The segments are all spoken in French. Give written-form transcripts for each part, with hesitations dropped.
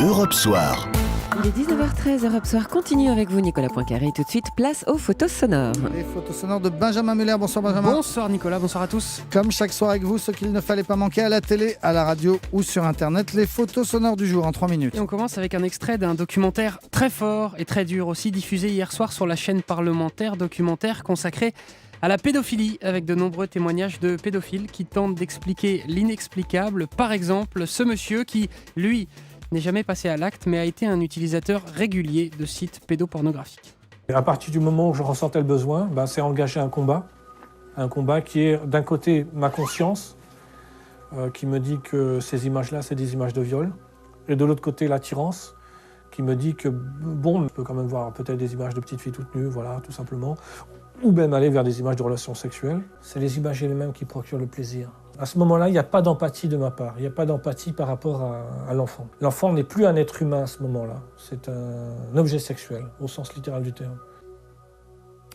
Europe Soir. Il est 19h13, Europe Soir continue avec vous, Nicolas Poincaré. Tout de suite, place aux photos sonores. Les photos sonores de Benjamin Muller. Bonsoir Benjamin. Bonsoir Nicolas, bonsoir à tous. Comme chaque soir avec vous, ce qu'il ne fallait pas manquer à la télé, à la radio ou sur Internet, les photos sonores du jour en 3 minutes. Et on commence avec un extrait d'un documentaire très fort et très dur aussi, diffusé hier soir sur la chaîne parlementaire, documentaire consacré à la pédophilie, avec de nombreux témoignages de pédophiles qui tentent d'expliquer l'inexplicable. Par exemple, ce monsieur qui, lui, n'est jamais passé à l'acte, mais a été un utilisateur régulier de sites pédopornographiques. Et à partir du moment où je ressentais le besoin, c'est engager un combat qui est d'un côté ma conscience, qui me dit que ces images-là, c'est des images de viol, et de l'autre côté l'attirance, qui me dit que on peut quand même voir peut-être des images de petites filles toutes nues, voilà, tout simplement, ou même aller vers des images de relations sexuelles. C'est les images elles-mêmes qui procurent le plaisir. À ce moment-là, il n'y a pas d'empathie de ma part, il n'y a pas d'empathie par rapport à l'enfant. L'enfant n'est plus un être humain à ce moment-là, c'est un objet sexuel, au sens littéral du terme.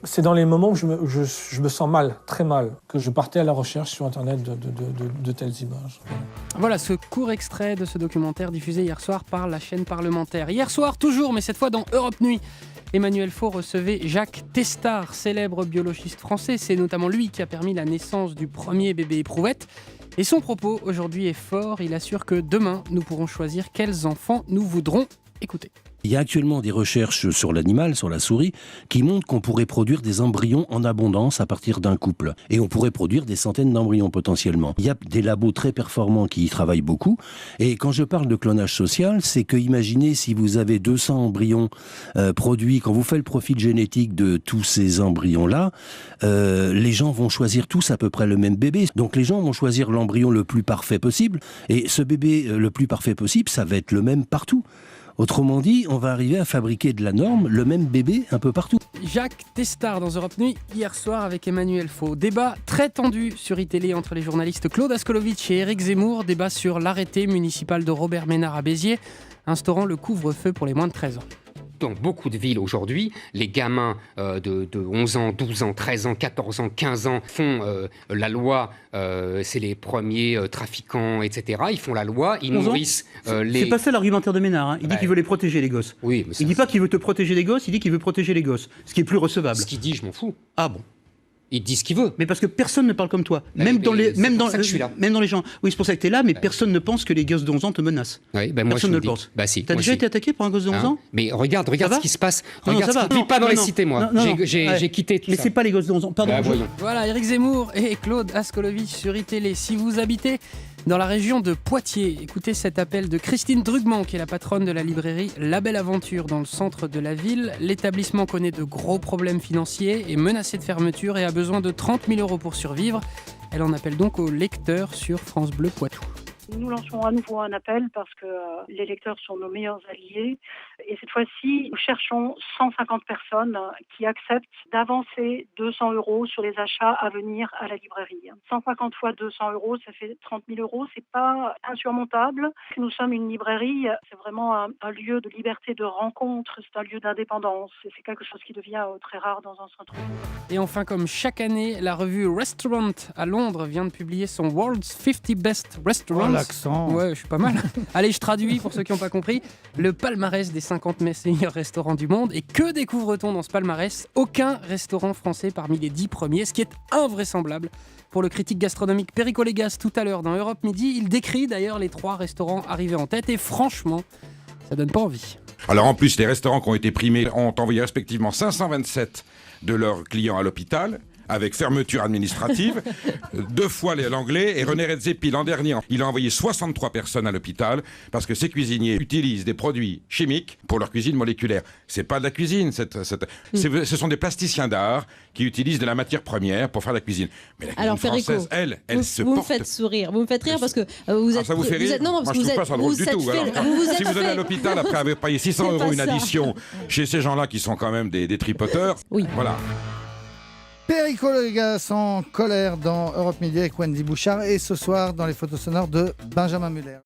C'est dans les moments où je me sens mal, très mal, que je partais à la recherche sur Internet de telles images. Voilà ce court extrait de ce documentaire diffusé hier soir par la chaîne parlementaire. Hier soir, toujours, mais cette fois dans Europe Nuit, Emmanuel Faure recevait Jacques Testard, célèbre biologiste français. C'est notamment lui qui a permis la naissance du premier bébé éprouvette. Et son propos aujourd'hui est fort. Il assure que demain, nous pourrons choisir quels enfants nous voudrons écouter. Il y a actuellement des recherches sur l'animal, sur la souris, qui montrent qu'on pourrait produire des embryons en abondance à partir d'un couple. Et on pourrait produire des centaines d'embryons potentiellement. Il y a des labos très performants qui y travaillent beaucoup. Et quand je parle de clonage social, c'est que imaginez si vous avez 200 embryons produits, quand vous faites le profil génétique de tous ces embryons-là, les gens vont choisir tous à peu près le même bébé. Donc les gens vont choisir l'embryon le plus parfait possible. Et ce bébé le plus parfait possible, ça va être le même partout. Autrement dit, on va arriver à fabriquer de la norme, le même bébé un peu partout. Jacques Testard dans Europe Nuit, hier soir avec Emmanuel Faure. Débat très tendu sur iTélé entre les journalistes Claude Askolovitch et Éric Zemmour. Débat sur l'arrêté municipal de Robert Ménard à Béziers, instaurant le couvre-feu pour les moins de 13 ans. Dans beaucoup de villes aujourd'hui, les gamins de 11 ans, 12 ans, 13 ans, 14 ans, 15 ans font la loi, c'est les premiers trafiquants, etc. Ils font la loi, ils nourrissent les... C'est pas ça l'argumentaire de Ménard, hein. Il dit qu'il veut les protéger, les gosses. Oui, mais il dit pas qu'il veut te protéger les gosses, il dit qu'il veut protéger les gosses. Ce qui est plus recevable. Ce qu'il dit, je m'en fous. Ah bon. Il dit ce qu'il veut. Mais parce que personne ne parle comme toi. Même dans les gens. Oui, c'est pour ça que tu es là, mais personne ne pense que les gosses de 11 ans te menacent. Oui, moi, personne ne le pense. Si, t'as déjà été attaqué par un gosse de 11 ans? Mais regarde ce qui se passe. Non, Regarde ça ce qui ne vit pas dans les cités, moi. J'ai quitté tout ça. Mais c'est pas les gosses de 11 ans. Pardon. Voilà, Éric Zemmour et Claude Askolovitch sur iTélé. Si vous habitez dans la région de Poitiers, écoutez cet appel de Christine Drugman, qui est la patronne de la librairie La Belle Aventure dans le centre de la ville. L'établissement connaît de gros problèmes financiers, est menacé de fermeture et a besoin de 30 000 € pour survivre. Elle en appelle donc aux lecteurs sur France Bleu Poitou. Nous lançons à nouveau un appel parce que les lecteurs sont nos meilleurs alliés. Et cette fois-ci, nous cherchons 150 personnes qui acceptent d'avancer 200 € sur les achats à venir à la librairie. 150 fois 200 €, ça fait 30 000 €. C'est pas insurmontable. Nous sommes une librairie, c'est vraiment un lieu de liberté, de rencontre. C'est un lieu d'indépendance. Et c'est quelque chose qui devient très rare dans un centre. Et enfin, comme chaque année, la revue Restaurant à Londres vient de publier son World's 50 Best Restaurants. L'accent. Ouais, je suis pas mal. Allez, je traduis pour ceux qui n'ont pas compris. Le palmarès des 50 meilleurs restaurants du monde. Et que découvre-t-on dans ce palmarès? Aucun restaurant français parmi les 10 premiers, ce qui est invraisemblable. Pour le critique gastronomique Perico Légas tout à l'heure dans Europe Midi, il décrit d'ailleurs les 3 restaurants arrivés en tête. Et franchement, ça donne pas envie. Alors en plus, les restaurants qui ont été primés ont envoyé respectivement 527 de leurs clients à l'hôpital, avec fermeture administrative, 2 fois l'anglais, et René Redzepi l'an dernier, il a envoyé 63 personnes à l'hôpital parce que ces cuisiniers utilisent des produits chimiques pour leur cuisine moléculaire. C'est pas de la cuisine, ce sont des plasticiens d'art qui utilisent de la matière première pour faire la cuisine. Mais la cuisine française, elle se porte... Vous me faites sourire, vous me faites rire parce que vous êtes... ça vous fait rire? Non, moi je trouve pas ça drôle du tout. Si vous allez à l'hôpital après avoir payé 600 € une addition chez ces gens-là qui sont quand même des tripoteurs, voilà. Perico Légas en colère dans Europe Midi avec Wendy Bouchard et ce soir dans les photos sonores de Benjamin Muller.